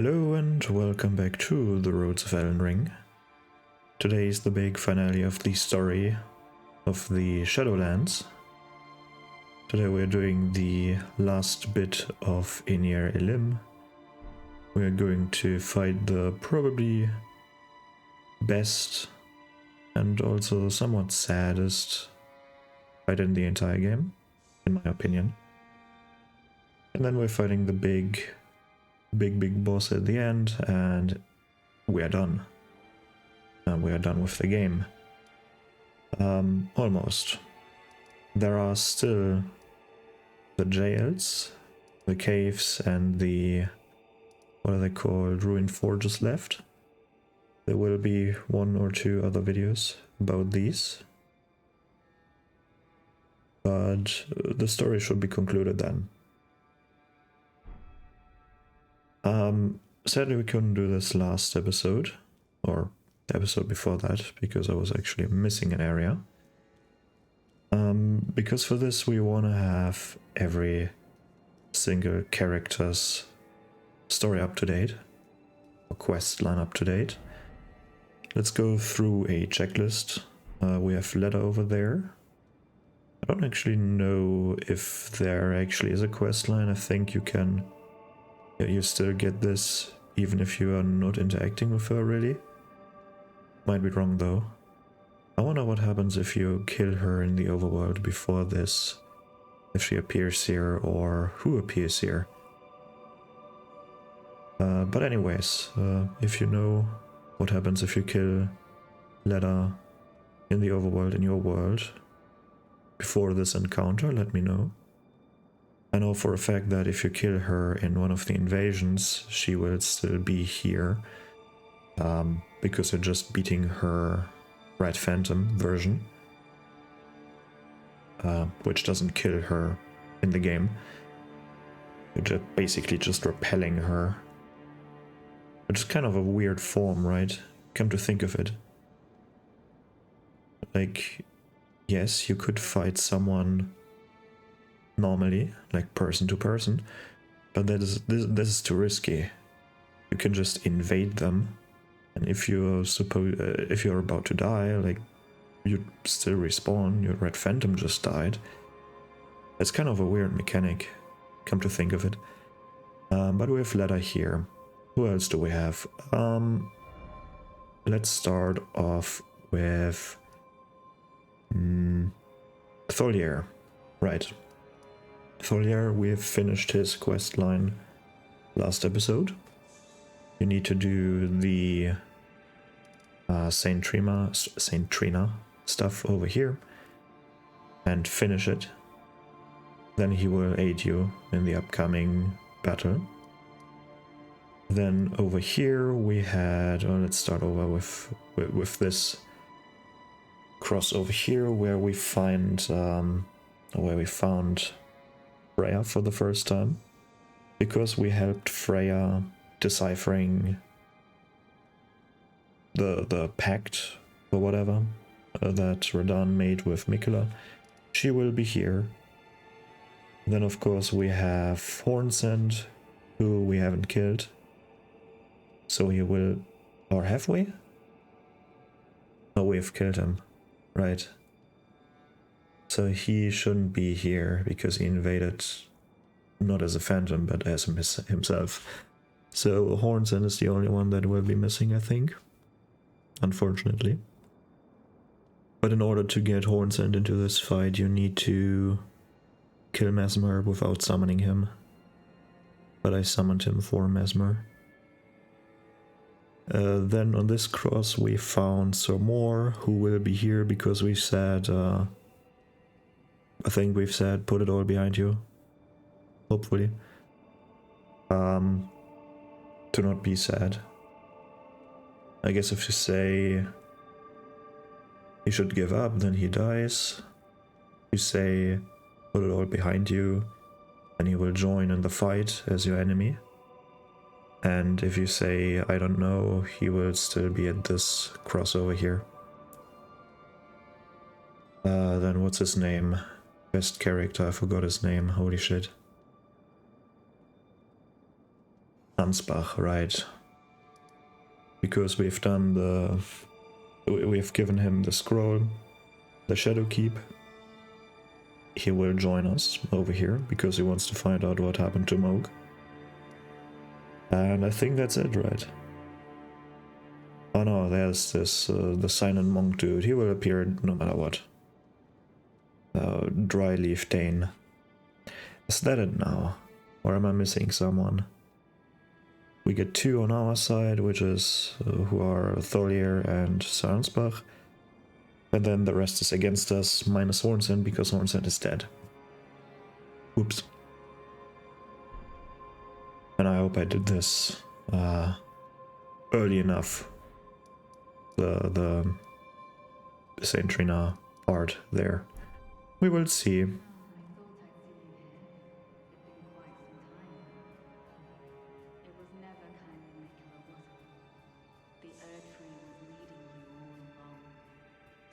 Hello and welcome back to the Roads of Elden Ring. Today is the big finale of the story of the Shadowlands. Today we're doing the last bit of Enir-Ilim. We're going to fight the probably best and also somewhat saddest fight in the entire game, in my opinion. And then we're fighting the big boss at the end, and we are done. We are done with the game. Almost. There are still the jails, the caves, and the, what are they called, ruined forges left. There will be one or two other videos about these. But the story should be concluded then. Sadly we couldn't do this last episode, or the episode before that, because I was actually missing an area. Because for this we want to have every single character's story up to date, or quest line up to date. Let's go through a checklist. We have letter over there. I don't actually know if there actually is a quest line. I think you still get this even if you are not interacting with her really. Might be wrong though. I wonder what happens if you kill her in the overworld before this. If she appears here or who appears here. But anyways, if you know what happens if you kill Leda in the overworld in your world before this encounter, let me know. I know for a fact that if you kill her in one of the invasions, she will still be here, because you're just beating her Red Phantom version, which doesn't kill her in the game. You're basically just repelling her, which is kind of a weird form, right? Come to think of it. Like, yes, you could fight someone normally, like person to person, but this is too risky. You can just invade them, and if you're about to die, like, you still respawn. Your Red Phantom just died. It's kind of a weird mechanic, come to think of it. But we have Leda here. Who else do we have? Let's start off with Tholier. Right. Tholier, we've finished his quest line last episode. You need to do the Saint Trina stuff over here and finish it. Then he will aid you in the upcoming battle. Then over here we had, let's start over with this cross over here where we found Freya for the first time, because we helped Freya deciphering the pact or whatever that Radahn made with Miquella. She will be here. Then of course we have Hornsend, who we haven't killed, so he will, or have we? No, we have killed him, right? So he shouldn't be here because he invaded not as a phantom but as himself. So Hornsend is the only one that will be missing, I think. Unfortunately. But in order to get Hornsend into this fight, you need to kill Mesmer without summoning him. But I summoned him for Mesmer. Then on this cross we found Sir Moore, who will be here because we said... I think we've said, put it all behind you. Hopefully. To not be sad. I guess if you say he should give up, then he dies. You say, put it all behind you, and he will join in the fight as your enemy. And if you say, I don't know, he will still be at this crossover here. Then what's his name? Best character, I forgot his name, holy shit. Ansbach, right? Because we've given him the scroll, the Shadow Keep. He will join us over here because he wants to find out what happened to Moog. And I think that's it, right? Oh no, there's this, the Silent Monk dude. He will appear no matter what. Dryleaf Dane. Is that it now? Or am I missing someone? We get 2 on our side, which is who are Tholier and Sarnsbach. And then the rest is against us, minus Hornsend, because Hornsend is dead. Oops. And I hope I did this early enough. The Saint Trina part there. We will see.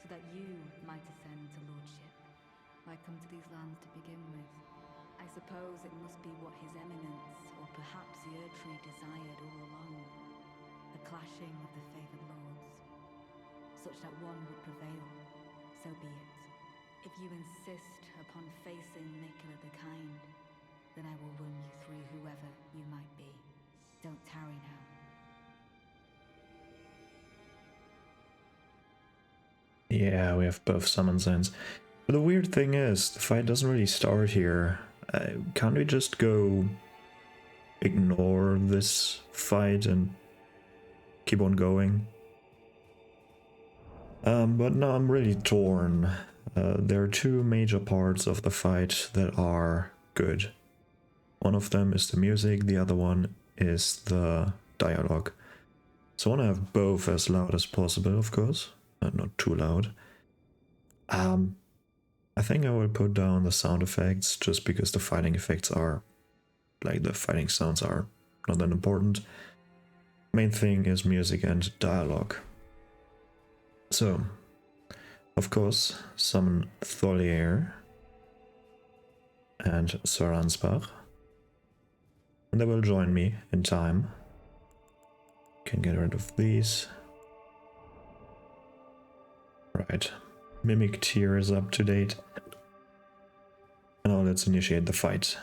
That you might ascend to lordship. Why come to these lands to begin with? I suppose it must be what His Eminence, or perhaps the Erdtree desired all along. The clashing of the favored lords, such that one would prevail. So be it. If you insist upon facing Mikula the Kind, then I will run you through whoever you might be. Don't tarry now. Yeah, we have both summon signs. But the weird thing is, the fight doesn't really start here. Can't we just go ignore this fight and keep on going? But no, I'm really torn. There are 2 major parts of the fight that are good. One of them is the music, the other one is the dialogue. So I want to have both as loud as possible, of course. Not too loud. I think I will put down the sound effects just because the fighting effects are, like the fighting sounds are not that important. Main thing is music and dialogue. So, of course, summon Tholier and Ansbach, and they will join me in time. Can get rid of these. Right, Mimic tier is up to date. Now let's initiate the fight.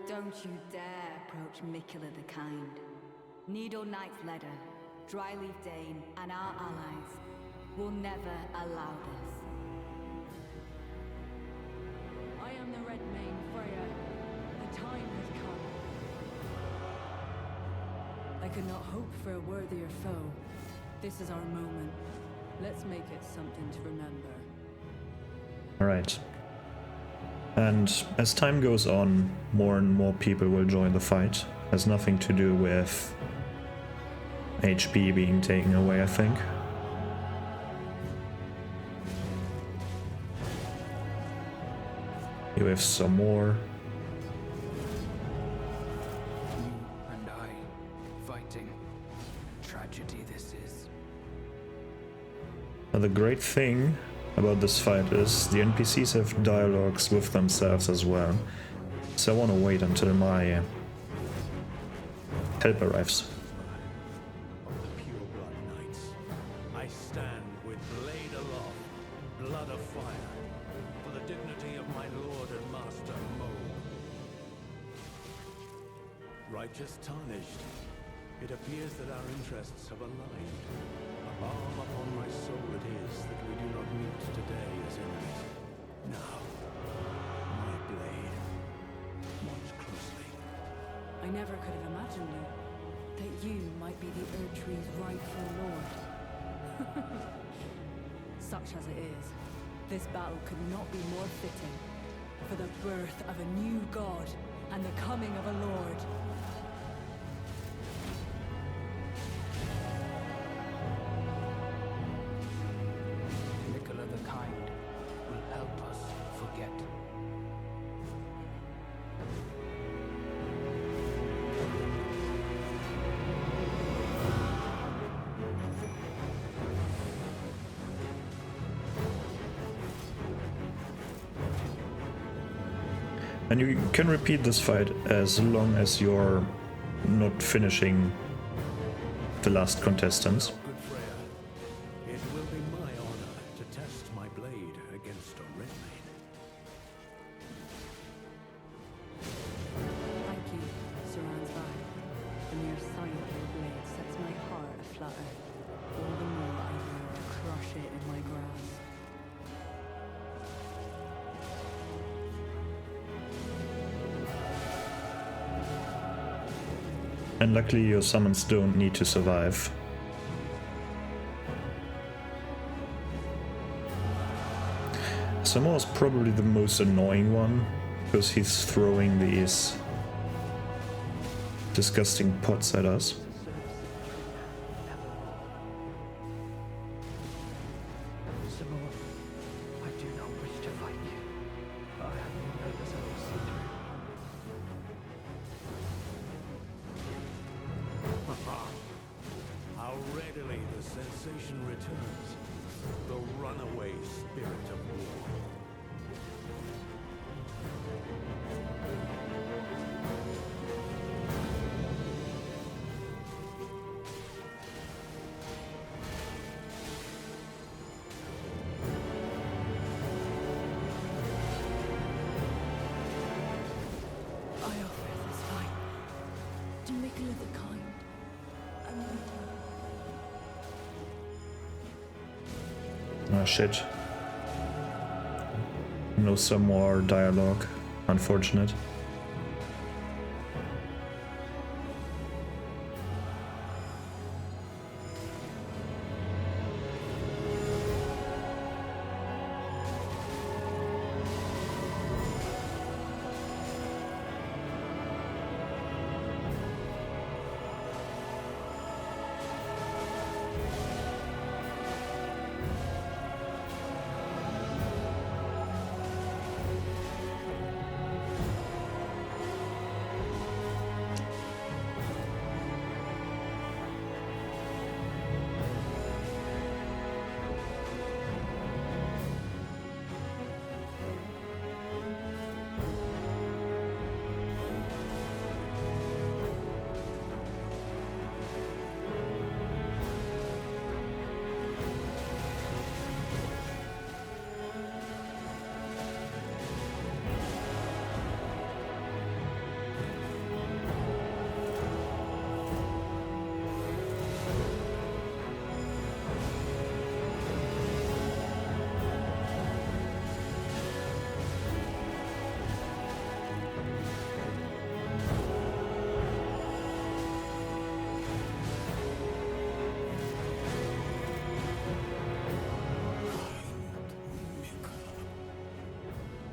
Don't you dare approach Mikula the Kind. Needle Knight's Ledder, Dryleaf Dane, and our allies will never allow this. I am the Red Mane Freya. The time has come. I could not hope for a worthier foe. This is our moment. Let's make it something to remember. Alright. And as time goes on, more and more people will join the fight. Has nothing to do with HP being taken away, I think. You have some more. You and I fighting. Tragedy this is. Now the great thing about this fight is the NPCs have dialogues with themselves as well. So I want to wait until my help arrives. Of the pure blood knights, I stand with blade aloft, blood of fire, for the dignity of my lord and master Moog. Righteous tarnished, it appears that our interests have aligned. A balm upon my soul it is that we do not meet today as enemies. Now, my blade, watch closely. I never could have imagined it. That you might be the Erdtree's rightful lord. Such as it is, this battle could not be more fitting for the birth of a new god and the coming of a lord. Mikula the Kind will help us forget. And you can repeat this fight as long as you're not finishing the last contestants. Good Freya, it will be my honor to test my blade against a red maid. Thank you, Sir Ansvar. The mere sight of your blade sets my heart aflutter. All the more I yearn to crush it in my grasp. And luckily your summons don't need to survive. Samoa is probably the most annoying one, because he's throwing these disgusting pots at us. Samoa, I do not wish to fight you. I have no purpose I will see through. How readily the sensation returns. The runaway spirit of war. I offer this fight to Mikula the Kind and Rita. Oh shit. No some more dialogue. Unfortunate.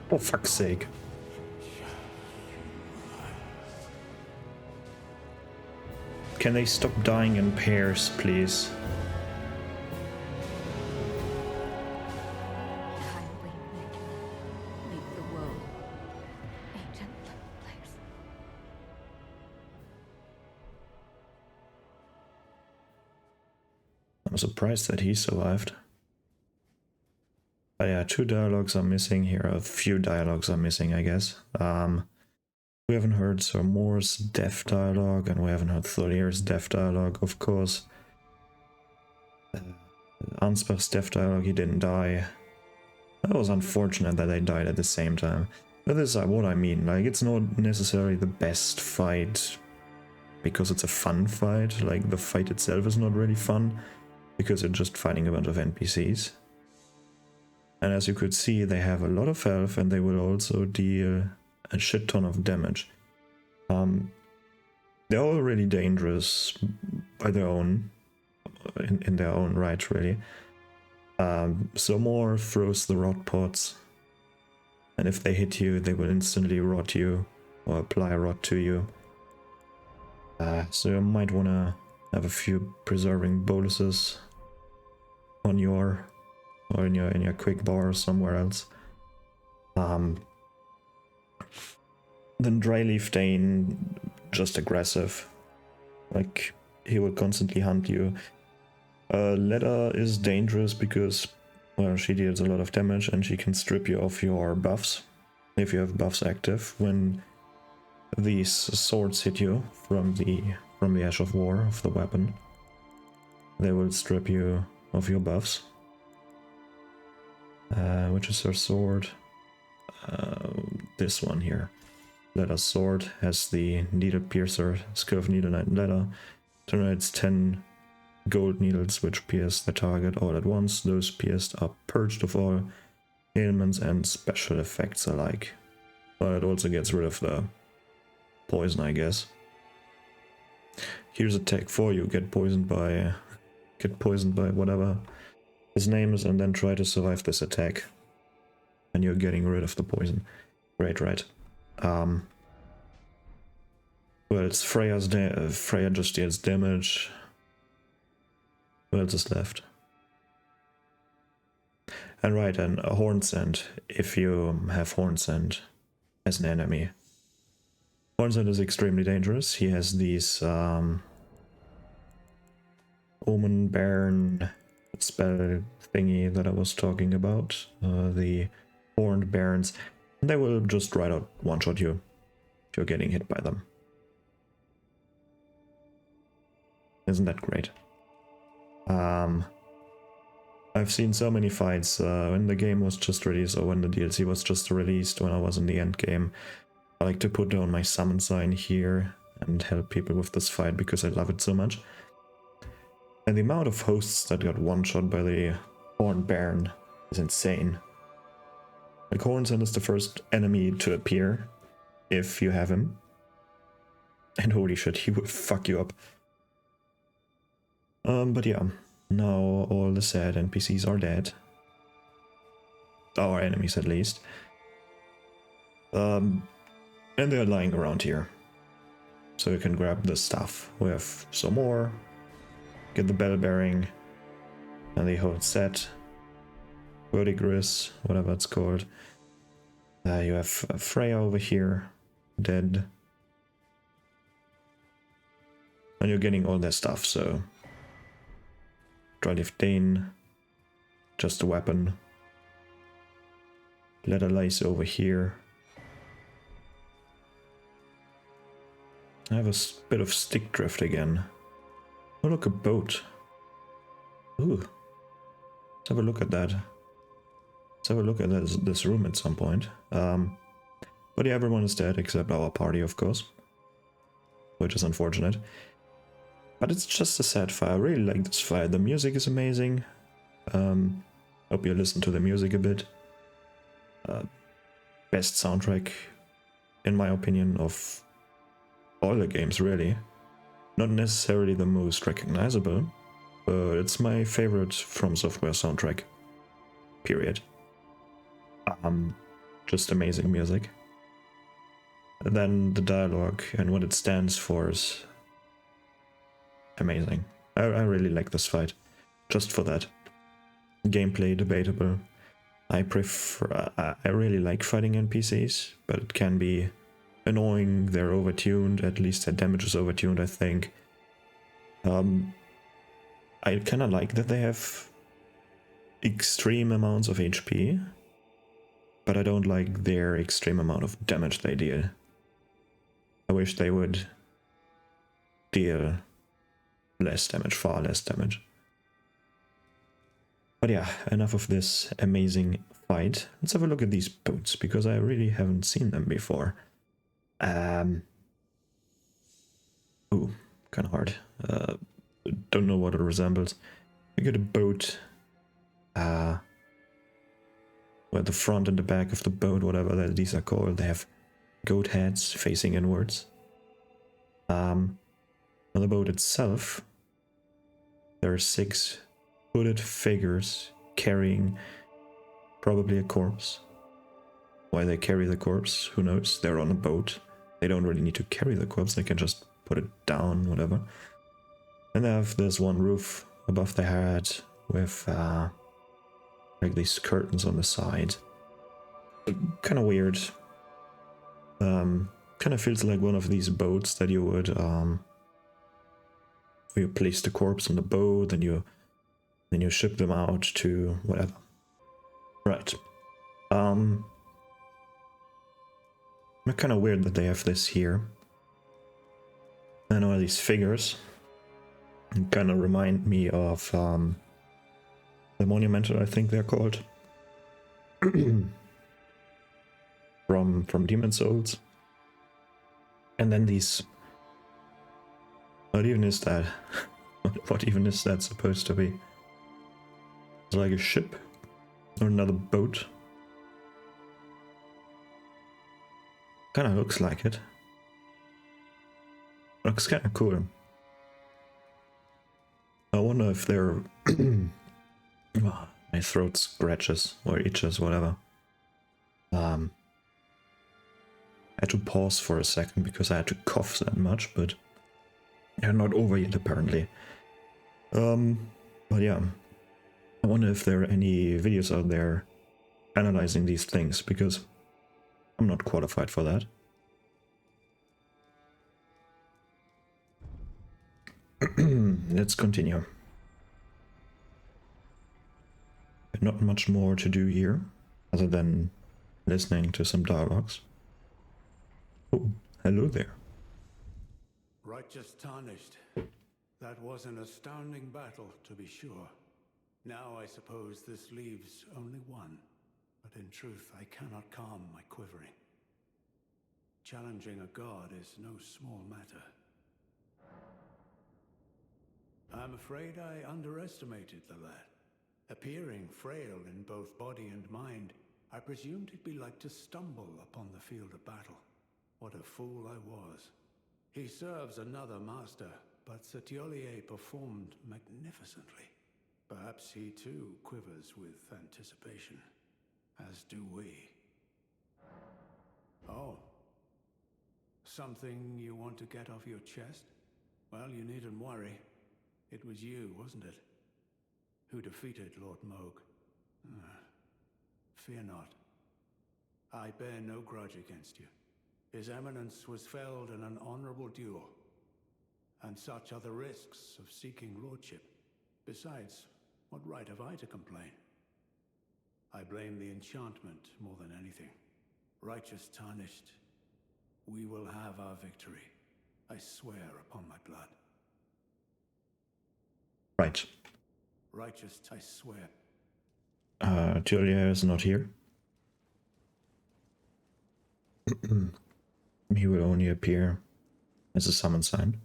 For fuck's sake. Can they stop dying in pairs, please? Kindly, Nicola, make the world a gentler place. I'm surprised that he survived. But yeah, 2 dialogues are missing here. A few dialogues are missing, I guess. We haven't heard Sir Moore's death dialogue, and we haven't heard Thorier's death dialogue, of course. Ansbach's death dialogue, he didn't die. That was unfortunate that they died at the same time. But this is what I mean. Like, it's not necessarily the best fight because it's a fun fight. Like, the fight itself is not really fun because you're just fighting a bunch of NPCs. And as you could see, they have a lot of health, and they will also deal a shit ton of damage. They're all really dangerous by their own, in their own right, really. So more throws the rot pots, and if they hit you, they will instantly rot you or apply rot to you. So you might want to have a few preserving boluses on your, or in your quick bar or somewhere else. Then Dryleaf Dane, just aggressive. Like, he will constantly hunt you. Leda is dangerous because, well, she deals a lot of damage and she can strip you of your buffs. if you have buffs active, when these swords hit you from the Ash of War of the weapon, they will strip you of your buffs. Which is her sword? This one here. Leather sword has the needle piercer, skill of needle knight leather. Generates 10 gold needles which pierce the target all at once. Those pierced are purged of all ailments and special effects alike. But it also gets rid of the poison, I guess. Here's a tech for you: get poisoned by whatever his name is, and then try to survive this attack. And you're getting rid of the poison. Great, right? Well, it's Freya just deals damage. What else is left? And right, and a Hornsend, if you have Hornsend as an enemy. Hornsend is extremely dangerous. He has these Omen Baron spell thingy that I was talking about. The Horned Barons. And they will just right out one-shot you if you're getting hit by them. Isn't that great? I've seen so many fights when the game was just released, or when the DLC was just released, when I was in the end game. I like to put down my summon sign here and help people with this fight because I love it so much. And the amount of hosts that got one-shot by the Horned Baron is insane. Like, Hornsend is the first enemy to appear if you have him. And holy shit, he will fuck you up. But yeah, now all the sad NPCs are dead. Our enemies, at least. And they're lying around here. So you can grab the stuff. We have some more. Get the bell bearing. And the whole set. Verdigris, whatever it's called. You have Freya over here. Dead. And you're getting all their stuff, so... Drive Dane, just a weapon. Leather lace over here. I have a bit of stick drift again. Oh look, a boat. Ooh. Let's have a look at that. Let's have a look at this room at some point. But yeah, everyone is dead except our party, of course. Which is unfortunate. But it's just a sad fight. I really like this fight. The music is amazing. Hope you listen to the music a bit. Best soundtrack, in my opinion, of all the games, really. Not necessarily the most recognizable, but it's my favorite From Software soundtrack. Period. Just amazing music. And then the dialogue and what it stands for is amazing. I really like this fight, just for that. Gameplay debatable. I really like fighting NPCs, but it can be annoying. They're overtuned, at least their damage is overtuned, I think. I kind of like that they have extreme amounts of HP, but I don't like their extreme amount of damage they deal. I wish they would deal less damage, far less damage. But yeah, enough of this amazing fight. Let's have a look at these boats, because I really haven't seen them before. Ooh, kind of hard. Don't know what it resembles. We get a boat. Where the front and the back of the boat, whatever these are called, they have goat heads facing inwards. On the boat itself, there are 6 hooded figures carrying probably a corpse. Why they carry the corpse, who knows? They're on a boat. They don't really need to carry the corpse, they can just put it down, whatever. And they have this one roof above their head with like these curtains on the side. Kind of weird. Kind of feels like one of these boats that you would where you place the corpse on the boat and you ship them out to whatever. Right. Kind of weird that they have this here. And all these figures kind of remind me of the Monumental, I think they're called. from Demon Souls. And then these... What even is that? What even is that supposed to be? It's like a ship? Or another boat? Kinda looks like it. Looks kinda cool. I wonder if they're... Oh, my throat scratches or itches, whatever. I had to pause for a second because I had to cough that much, but they're not over yet apparently. But yeah, I wonder if there are any videos out there analyzing these things, because I'm not qualified for that. Let's continue. Not much more to do here, other than listening to some dialogues. Oh, hello there. Righteous tarnished. That was an astounding battle, to be sure. Now I suppose this leaves only one. But in truth, I cannot calm my quivering. Challenging a god is no small matter. I'm afraid I underestimated the lad. Appearing frail in both body and mind, I presumed he'd be like to stumble upon the field of battle. What a fool I was. He serves another master, but SotE performed magnificently. Perhaps he too quivers with anticipation, as do we. Oh. Something you want to get off your chest? Well, you needn't worry. It was you, wasn't it? Who defeated Lord Moog. Fear not. I bear no grudge against you. His Eminence was felled in an honorable duel. And such are the risks of seeking lordship. Besides, what right have I to complain? I blame the enchantment more than anything. Righteous tarnished, we will have our victory. I swear upon my blood. Right. Righteous, I swear. Julia is not here. He will only appear as a summon sign.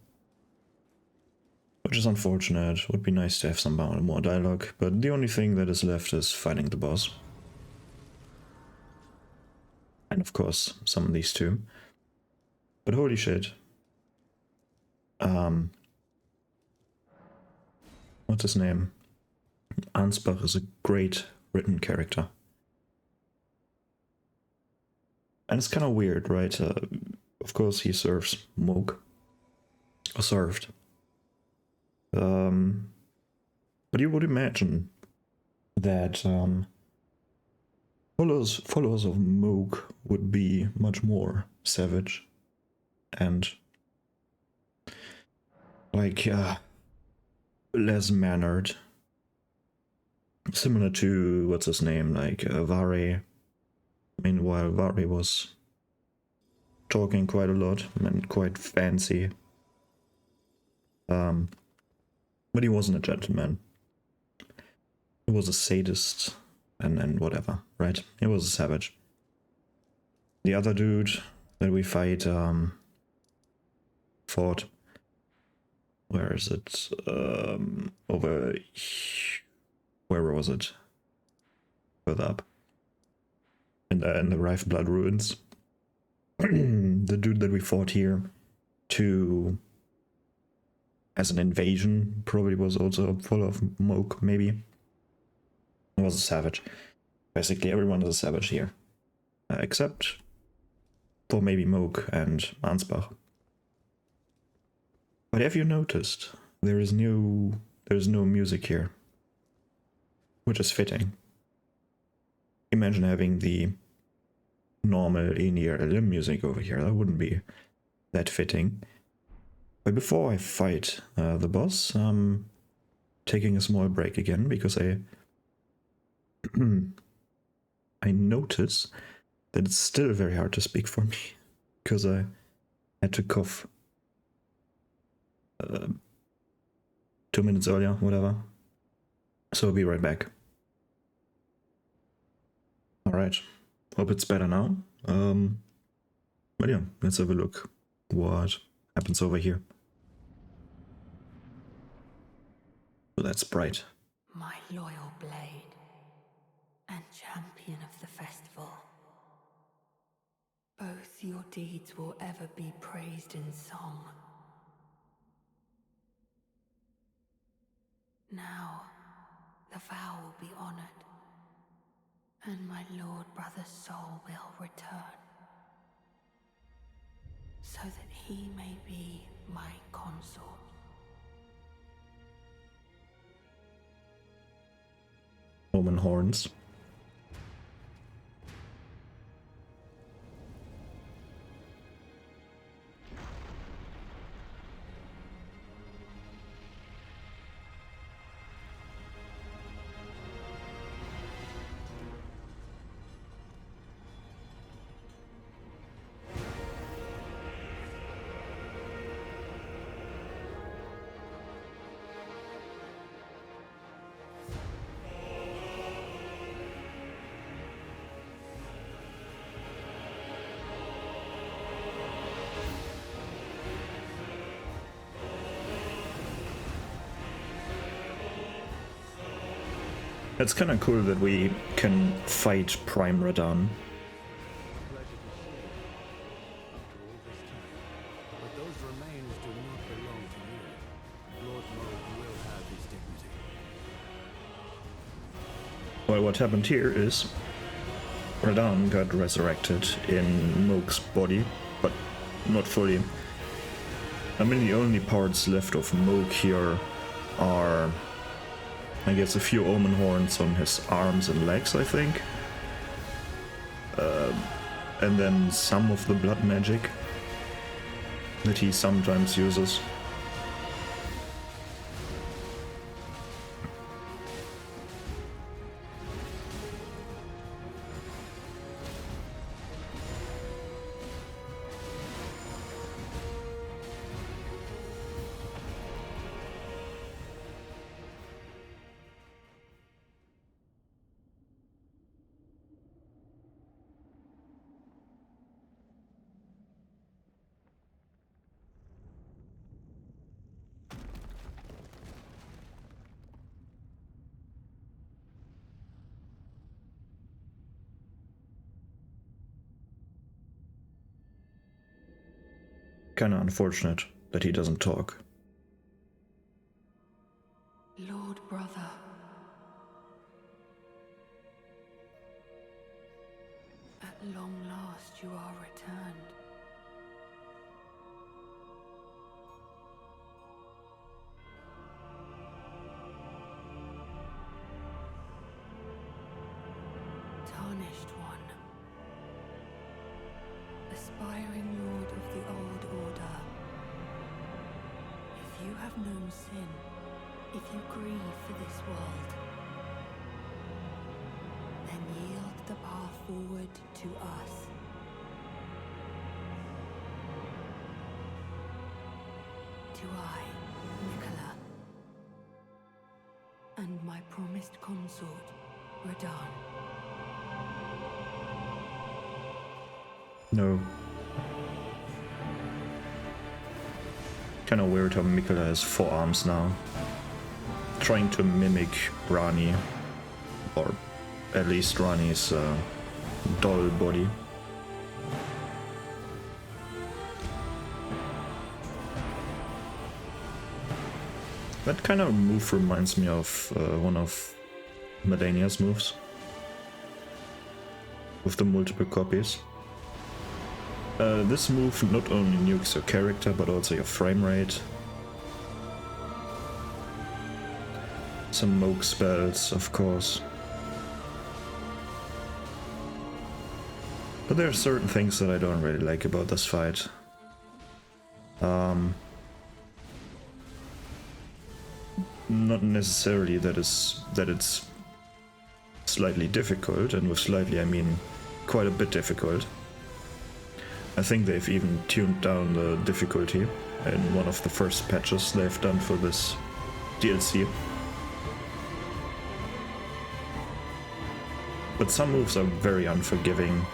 Which is unfortunate. Would be nice to have some more dialogue, but the only thing that is left is fighting the boss. And of course, summon these two. But holy shit. What's his name? Ansbach is a great written character. And it's kind of weird, right? Of course he serves Moog. Or served. But you would imagine that followers of Moog would be much more savage and like less mannered, similar to what's his name, like Vare. Meanwhile, Vare was talking quite a lot and quite fancy. But he wasn't a gentleman. He was a sadist and whatever, right? He was a savage. The other dude that we fought, where is it? Over, where was it? Further up. In the Rife Blood Ruins. The dude that we fought here as an invasion, probably was also full of Moog, maybe. He was a savage. Basically everyone is a savage here. Except for maybe Moog and Ansbach. But have you noticed there's no music here? Which is fitting. Imagine having the normal Enir-Ilim music over here. That wouldn't be that fitting. But before I fight the boss, I'm taking a small break again because I notice that it's still very hard to speak for me. because I had to cough 2 minutes earlier, whatever. So I'll be right back. Alright, hope it's better now. But yeah, let's have a look what happens over here. So that's bright. My loyal blade and champion of the festival. Both your deeds will ever be praised in song. Now, the vow will be honored, and my lord brother's soul will return, so that he may be my consort. Omen horns. It's kind of cool that we can fight Prime Radahn. Pleasure to see you after all this time. But those remains do not belong to you. Lord Moog will have his dignity. Well, what happened here is Radahn got resurrected in Moog's body, but not fully. I mean, the only parts left of Moog here are, I guess, a few omen horns on his arms and legs, I think. And then some of the blood magic that he sometimes uses. Kinda unfortunate that he doesn't talk. Lord brother, at long last you are returned. Tarnished one, aspiring lord of the old order. If you have known sin, if you grieve for this world, then yield the path forward to us. To I, Nicola, and my promised consort, Radahn. No. Kinda weird how Mikola has 4 arms now. Trying to mimic Rani, or at least Rani's doll body. That kind of move reminds me of one of Medania's moves, with the multiple copies. This move not only nukes your character, but also your frame rate. Some Moog spells, of course. But there are certain things that I don't really like about this fight. Not necessarily that it's slightly difficult, and with slightly I mean quite a bit difficult. I think they've even tuned down the difficulty in one of the first patches they've done for this DLC. But some moves are very unforgiving.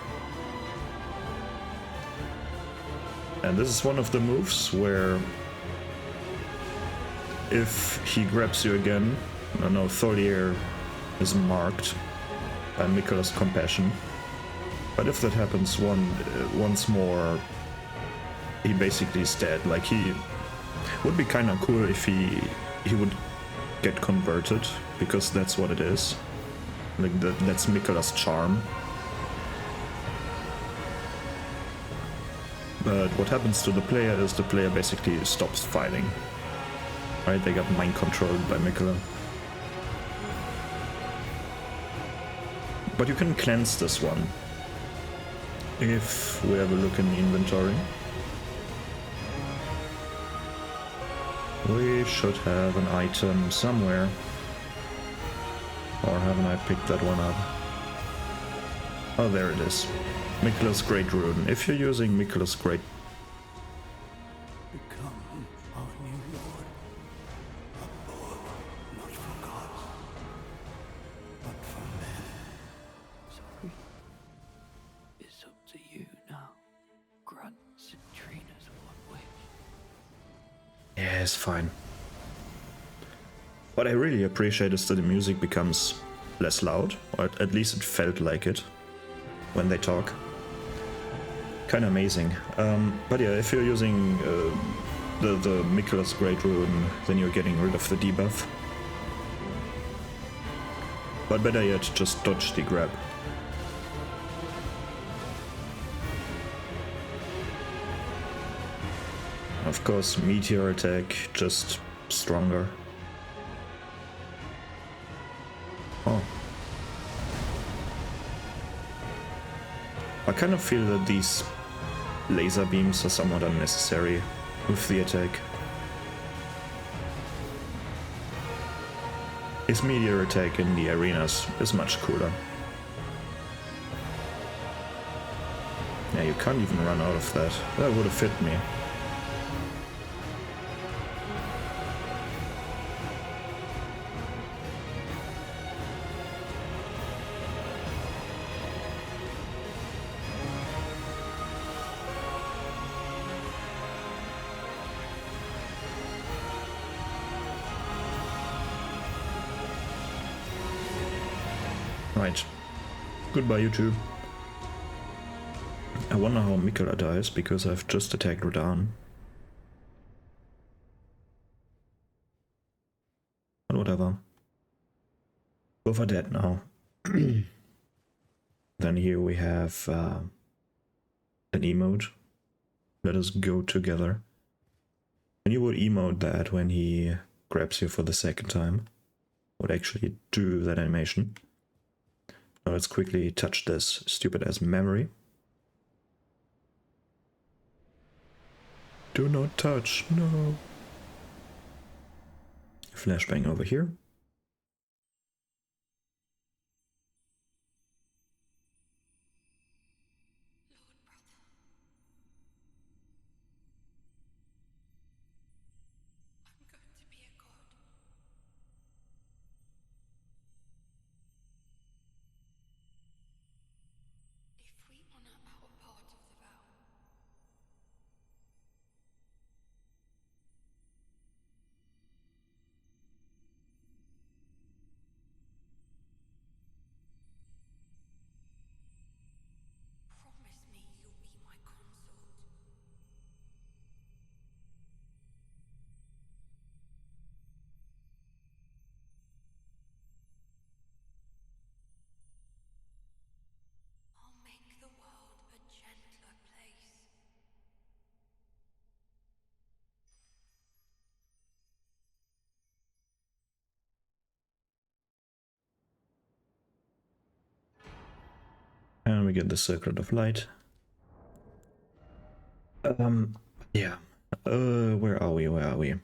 And this is one of the moves where if he grabs you again, no, Thorlier is marked by Mikkela's compassion. But if that happens once more, he basically is dead. Like, he would be kind of cool if he would get converted, because that's what it is. Like, that's Mikkela's charm. But what happens to the player is the player basically stops fighting. Right, they got mind controlled by Mikkela. But you can cleanse this one. If we have a look in the inventory. We should have an item somewhere. Or haven't I picked that one up? Oh, there it is. Mikkela's Great Rune. If you're using Mikkela's Great... Become our new lord. A lord not for gods, but for men. Sorry. It's up to you now. Grant Citrina's one wish. Yeah, it's fine. What I really appreciate is that the music becomes less loud, or at least it felt like it when they talk. Kind of amazing. But yeah, if you're using the Mikkela's Great Rune, then you're getting rid of the debuff. But better yet, just dodge the grab. Of course, Meteor Attack, just stronger. Oh. I kind of feel that these laser beams are somewhat unnecessary with the attack. His meteor attack in the arenas is much cooler. Yeah, you can't even run out of that. That would have fit me. Right. Goodbye, you two. I wonder how Mikkela dies, because I've just attacked Radahn. But whatever. Both are dead now. Then here we have an emote. Let us go together. And you would emote that when he grabs you for the second time. Would actually do that animation. Now let's quickly touch this stupid ass memory. Do not touch, no. Flashbang over here. And we get the Circlet of Light. Yeah. Where are we? Where are we?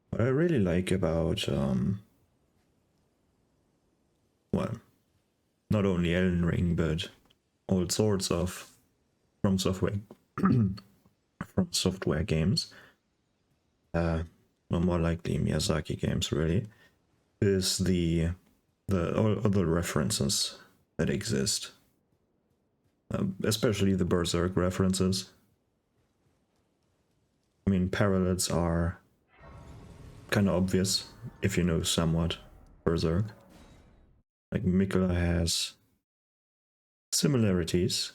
What I really like about, well, not only Elden Ring, but all sorts of from software from software games, or more likely Miyazaki games really, is all other references that exist, especially the Berserk references. I mean, parallels are kind of obvious if you know somewhat Berserk. Like Mikula has similarities,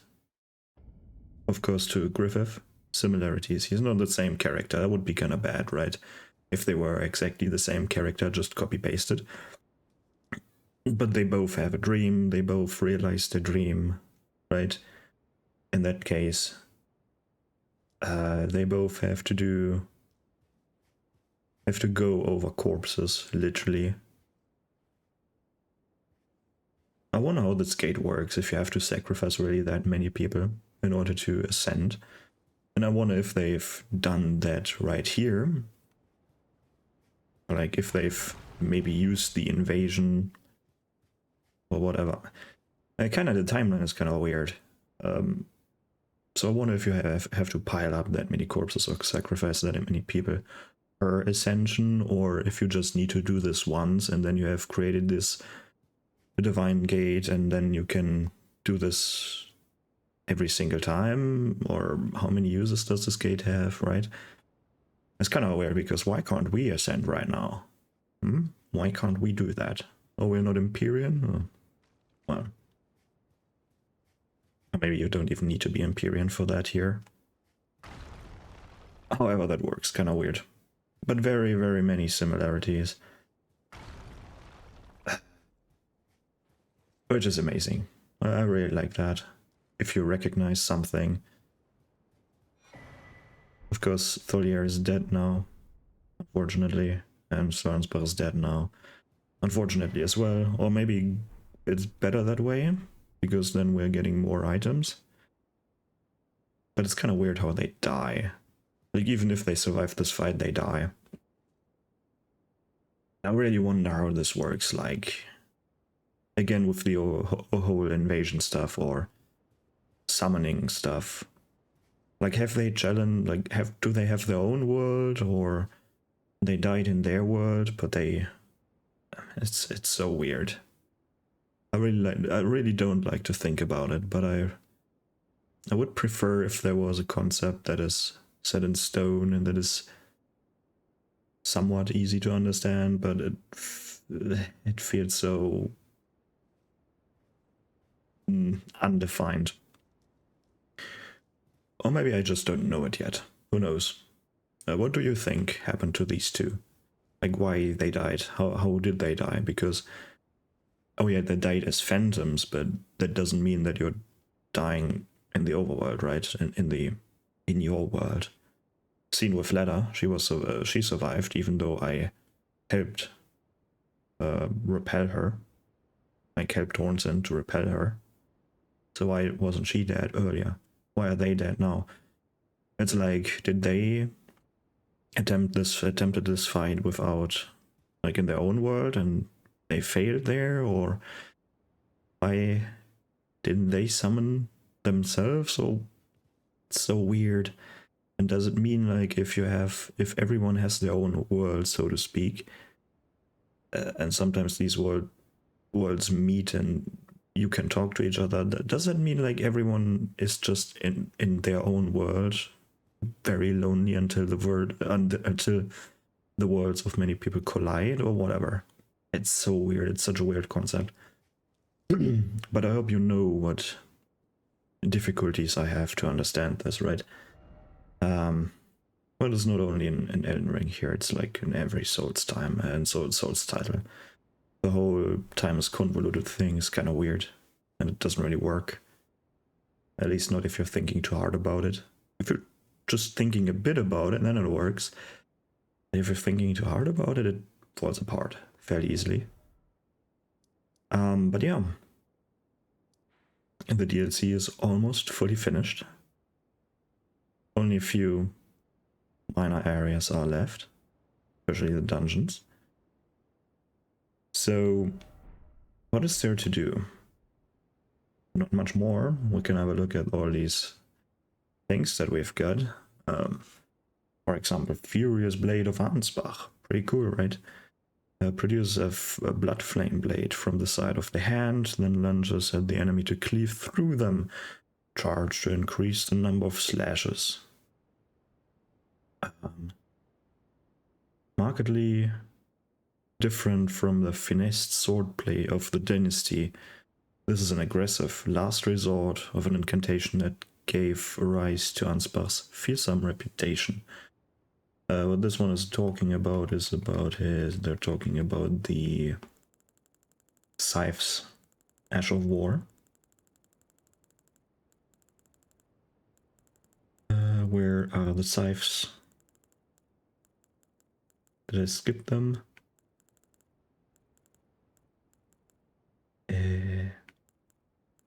of course, to Griffith. Similarities. He's not the same character. That would be kind of bad, right? If they were exactly the same character, just copy-pasted. But they both have a dream. They both realize the dream, right? In that case, they both have to go over corpses, literally. I wonder how this gate works, if you have to sacrifice really that many people in order to ascend. And I wonder if they've done that right here. Like if they've maybe used the invasion or whatever. Kind of the timeline is kind of weird. So I wonder if you have to pile up that many corpses or sacrifice that many people per ascension, or if you just need to do this once and then you have created this divine gate and then you can do this every single time, or how many users does this gate have, right? It's kind of weird, because why can't we ascend right now? Why can't we do that? Oh, we're not Empyrean? Well, maybe you don't even need to be Empyrean for that here. However that works, kind of weird. But very, very many similarities. Which is amazing. I really like that. If you recognize something. Of course, Tholier is dead now, unfortunately, and Svansberg is dead now, unfortunately as well. Or maybe it's better that way, because then we're getting more items. But it's kind of weird how they die. Like, even if they survive this fight, they die. I really wonder how this works, like, again with the whole invasion stuff or summoning stuff. Like, have they challenged, like, do they have their own world, or they died in their world, but it's so weird. I really don't like to think about it, but I would prefer if there was a concept that is set in stone and that is somewhat easy to understand, but it feels so undefined. Or maybe I just don't know it yet. Who knows? What do you think happened to these two? Like, why they died? How did they die? Because, oh yeah, they died as phantoms, but that doesn't mean that you're dying in the overworld, right? In your world. Seen with Leda, she survived, even though I helped repel her. I helped Hornson to repel her. So why wasn't she dead earlier? Why are they dead now? It's like, did they attempted this fight without, like, in their own world and they failed there, or why didn't they summon themselves? Or it's so weird. And does it mean, like, if everyone has their own world, so to speak, and sometimes these worlds meet and you can talk to each other, does that mean, like, everyone is just in their own world, very lonely until the worlds of many people collide, or whatever? It's so weird. It's such a weird concept. But I hope you know what difficulties I have to understand this, right? Well, it's not only in Elden Ring here, it's like in every Souls time and Souls title. The whole time is convoluted thing is kind of weird, and it doesn't really work. At least not if you're thinking too hard about it. If you're just thinking a bit about it, then it works. And if you're thinking too hard about it, it falls apart fairly easily. But yeah. And the DLC is almost fully finished. Only a few minor areas are left, especially the dungeons. So, what is there to do? not much more. We can have a look at all these things that we've got. For example, Furious Blade of Ansbach. Pretty cool, right? Produces a blood flame blade from the side of the hand, then lunges at the enemy to cleave through them. Charge to increase the number of slashes. Markedly different from the finessed swordplay of the dynasty. This is an aggressive last resort of an incantation that gave rise to Ansbach's fearsome reputation. What this one is talking about is they're talking about the Scythe's Ash of War. Where are the Scythes? Did I skip them?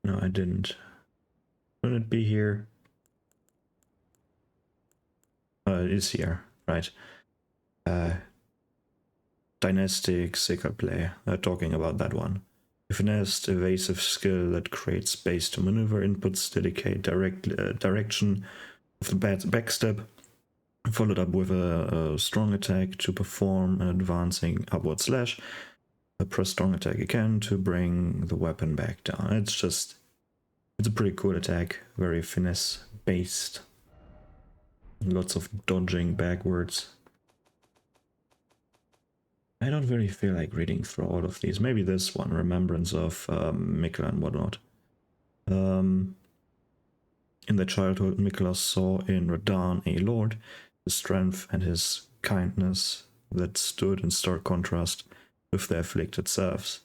No, I didn't. Wouldn't it be here? It is here, right. Dynastic sickle play, talking about that one. A finessed, evasive skill that creates space to maneuver, inputs dedicate direction of the backstep, followed up with a strong attack to perform an advancing upward slash. Press strong attack again to bring the weapon back down. It's a pretty cool attack, very finesse based. Lots of dodging backwards. I don't really feel like reading through all of these. Maybe this one, Remembrance of Mikkel and whatnot. In their childhood, Mikkel saw in Radahn a lord, his strength and his kindness that stood in stark contrast with their afflicted serfs.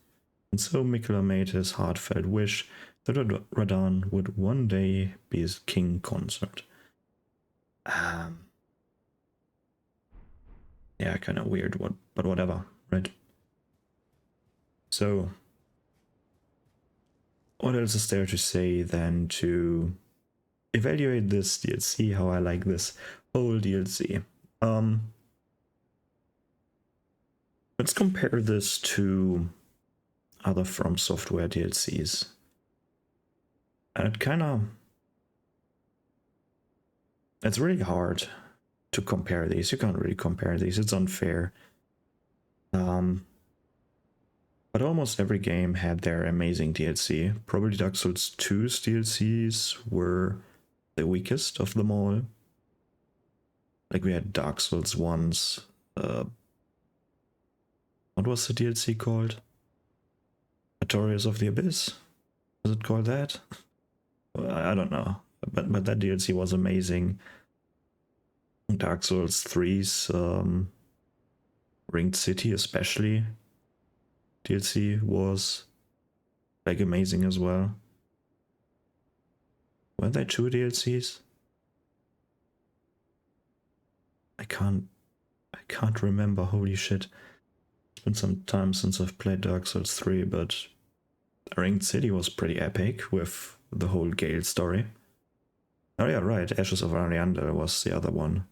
And so Mikkel made his heartfelt wish that Radahn would one day be his king consort. Yeah, kind of weird, but whatever, right? So, what else is there to say than to evaluate this DLC, how I like this whole DLC? Let's compare this to other From Software DLCs. And it's really hard to compare these. You can't really compare these, it's unfair. But almost every game had their amazing DLC. Probably Dark Souls 2's DLCs were the weakest of them all. Like we had Dark Souls 1's, what was the DLC called? Notorious of the Abyss? Was it called that? I don't know, but that DLC was amazing. Dark Souls 3's Ringed City especially DLC was like amazing as well. Were there 2 DLCs? I can't remember, holy shit. It's been some time since I've played Dark Souls 3, but Ringed City was pretty epic with the whole Gale story. Oh yeah, right, Ashes of Ariandel was the other one.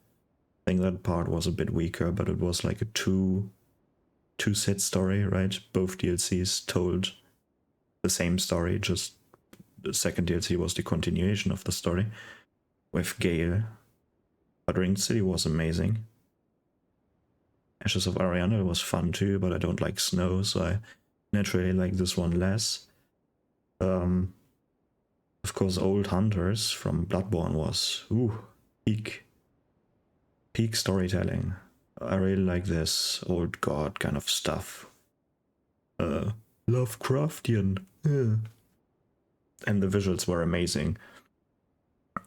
I think that part was a bit weaker, but it was like a two-set story, right? Both DLCs told the same story, just the second DLC was the continuation of the story with Gale. But Ringed City was amazing. Ashes of Ariandel was fun too, but I don't like snow, so I naturally like this one less. Of course, Old Hunters from Bloodborne was peak storytelling. I really like this old god kind of stuff. Lovecraftian. Yeah. And the visuals were amazing.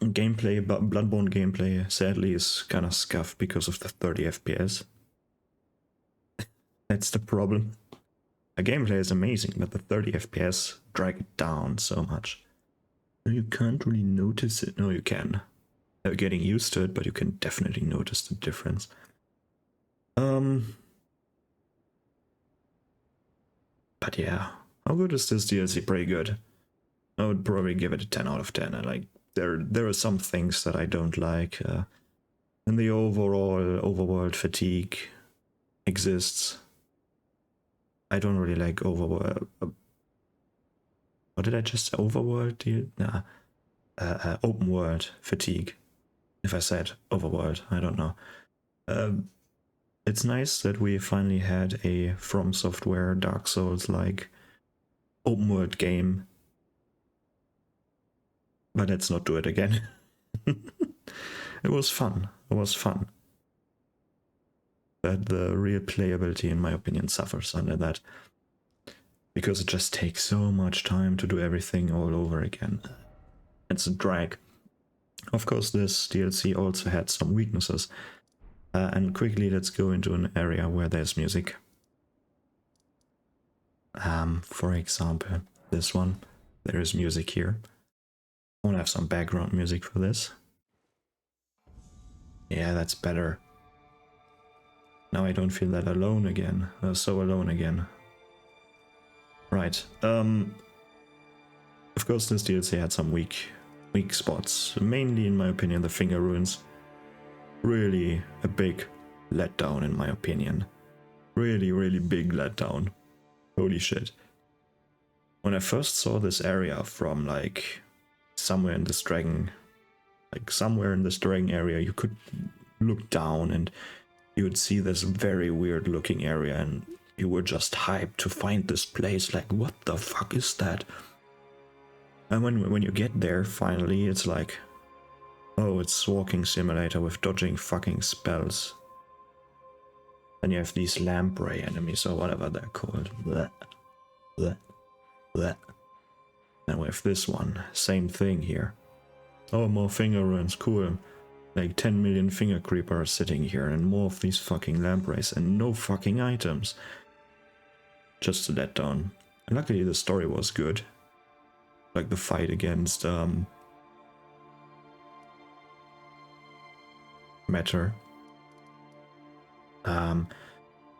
Gameplay, but Bloodborne gameplay sadly is kind of scuffed because of the 30 FPS. That's the problem. The gameplay is amazing, but the 30 FPS drag it down so much. You can't really notice it. No, you can. You're getting used to it, but you can definitely notice the difference. But yeah, how good is this DLC? Pretty good. I would probably give it a 10 out of 10. I like there are some things that I don't like. And the overall overworld fatigue exists. I don't really like overworld. What Or did I just say overworld? Nah. Open world fatigue. If I said overworld, I don't know. It's nice that we finally had a From Software Dark Souls-like open world game. But let's not do it again. It was fun. It was fun. But the real playability, in my opinion, suffers under that. Because it just takes so much time to do everything all over again. It's a drag. Of course, this DLC also had some weaknesses. And quickly, let's go into an area where there's music. For example, this one. There is music here. I want to have some background music for this. Yeah, that's better. Now I don't feel that alone again. So alone again. Right. Of course, this DLC had some weak spots. Mainly, in my opinion, the finger runes. Really a big letdown, in my opinion. Really, really big letdown. Holy shit. When I first saw this area from, like, somewhere in this dragon area, you could look down and you would see this very weird looking area, and you were just hyped to find this place. Like, what the fuck is that? And when you get there, finally, it's like, oh, it's walking simulator with dodging fucking spells. Then you have these lamprey enemies, or whatever they're called. Blech. Blech. Blech. Then we have this one, same thing here. Oh, more finger runes, cool. Like 10 million finger creepers sitting here, and more of these fucking lampreys, and no fucking items. Just a letdown. And luckily the story was good. Like the fight against Matter. And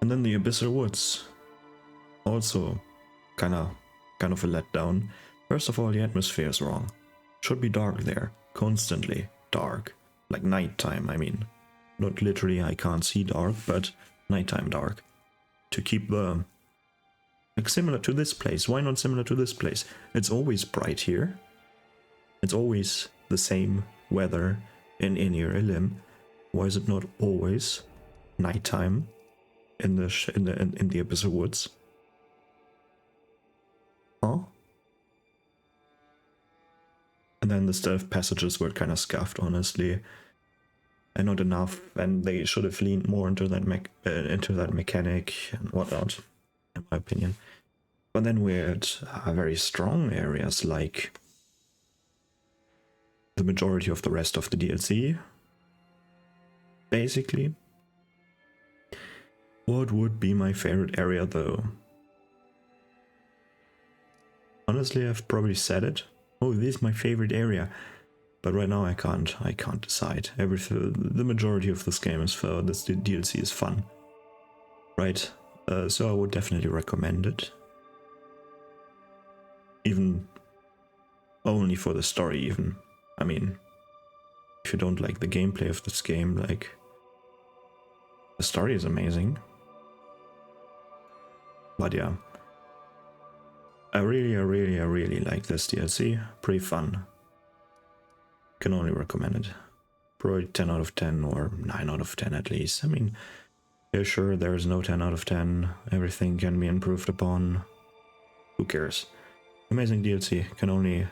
then the Abyssal Woods. Also kind of a letdown. First of all, the atmosphere is wrong. Should be dark there. Constantly dark. Like nighttime, I mean. Not literally I can't see dark, but nighttime dark. To keep the... Like similar to this place. Why not similar to this place? It's always bright here. It's always the same weather in Enir-Ilim. Why is it not always nighttime in the Abyssal Woods? Huh? And then the stealth passages were kind of scuffed, honestly, and not enough. And they should have leaned more into that mechanic and whatnot, in my opinion. But then we had very strong areas, like the majority of the rest of the DLC. Basically, what would be my favorite area, though? Honestly, I've probably said it. Oh, this is my favorite area. But right now I can't decide. The majority of this game is fun. This DLC is fun. Right? So I would definitely recommend it. Even only for the story, even. I mean, if you don't like the gameplay of this game, like, the story is amazing. But yeah. I really like this DLC. Pretty fun. Can only recommend it. Probably 10 out of 10 or 9 out of 10 at least. I mean, yeah, sure, there's no 10 out of 10. Everything can be improved upon. Who cares? Amazing DLC. Can only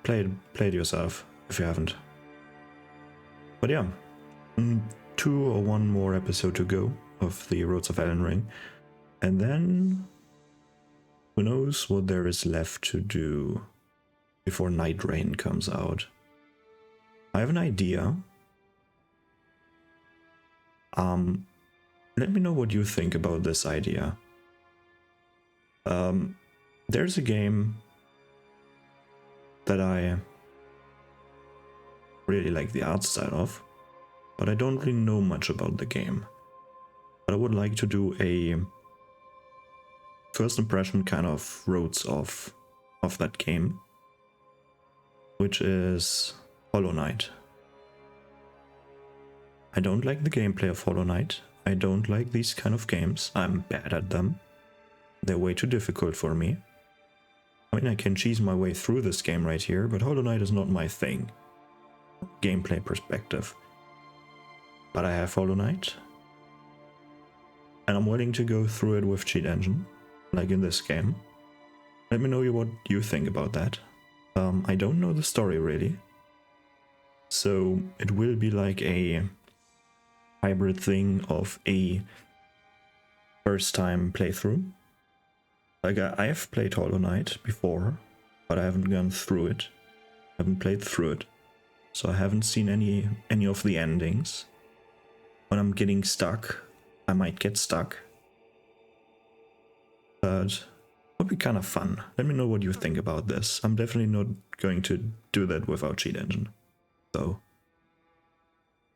play it yourself if you haven't. But yeah, 2 or 1 more episode to go of the Roads of Elden Ring, and then who knows what there is left to do before Night Rain comes out. I have an idea. Let me know what you think about this idea. There's a game that I really like the art style of, but I don't really know much about the game. But I would like to do a first impression kind of roads of that game, which is Hollow Knight. I don't like the gameplay of Hollow Knight. I don't like these kind of games. I'm bad at them. They're way too difficult for me. I mean, I can cheese my way through this game right here, but Hollow Knight is not my thing. Gameplay perspective. But I have Hollow Knight. And I'm willing to go through it with cheat engine, like in this game. Let me know what you think about that. I don't know the story really. So it will be like a hybrid thing of a first time playthrough. Like I have played Hollow Knight before, but I haven't gone through it. I haven't played through it. So I haven't seen any of the endings. When I'm getting stuck, I might get stuck. But it would be kind of fun. Let me know what you think about this. I'm definitely not going to do that without cheat engine. So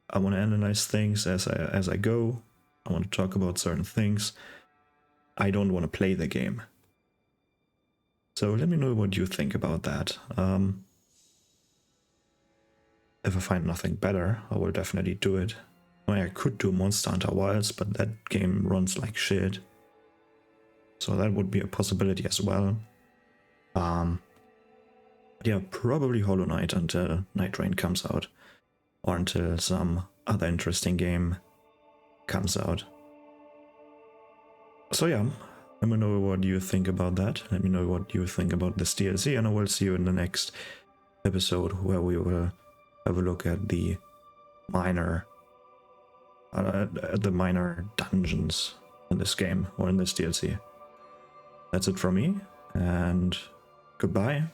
I want to analyze things as I go. I want to talk about certain things. I don't want to play the game. So let me know what you think about that. If I find nothing better, I will definitely do it. I mean, I could do Monster Hunter Wilds, but that game runs like shit. So that would be a possibility as well. Yeah, probably Hollow Knight until Night Rain comes out. Or until some other interesting game comes out. So yeah, let me know what you think about that. Let me know what you think about this DLC, and I will see you in the next episode where we will have a look at the minor dungeons in this game or in this DLC. That's it from me, and goodbye.